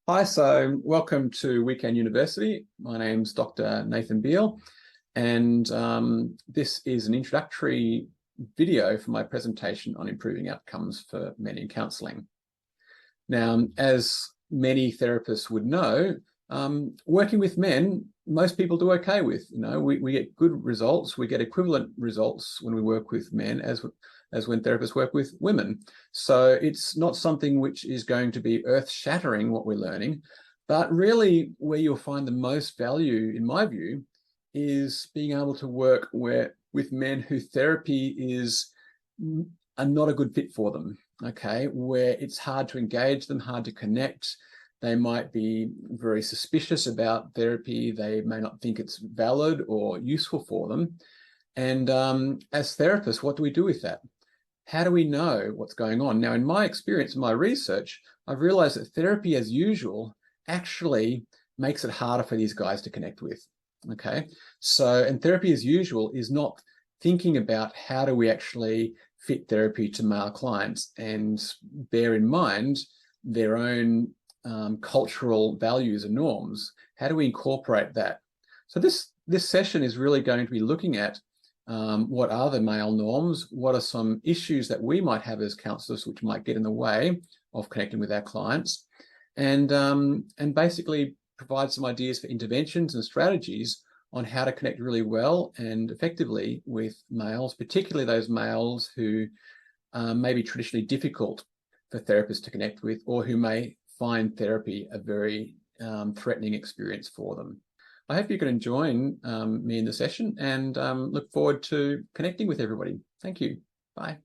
Hi, so welcome to Weekend University. My name's Dr. Nathan Beel, and this is an introductory video for my presentation on improving outcomes for men in counselling. Now, as many therapists would know, working with men, most people do okay with. We get good results. We get equivalent results when we work with men as when therapists work with women. So it's not something which is going to be earth-shattering what we're learning, but really where you'll find the most value, in my view, is being able to work with men whose therapy is not a good fit for them, okay, where it's hard to engage them, hard to connect. They might be very suspicious about therapy. They may not think it's valid or useful for them. And as therapists, what do we do with that? How do we know what's going on? Now, in my experience, in my research, I've realized that therapy as usual actually makes it harder for these guys to connect with, okay? So, and therapy as usual is not thinking about how do we actually fit therapy to male clients and bear in mind their own cultural values and norms. How do we incorporate that? So this session is really going to be looking at what are the male norms? What are some issues that we might have as counsellors which might get in the way of connecting with our clients? And basically provide some ideas for interventions and strategies on how to connect really well and effectively with males, particularly those males who may be traditionally difficult for therapists to connect with, or who may find therapy a very threatening experience for them. I hope you can join me in the session and look forward to connecting with everybody. Thank you. Bye.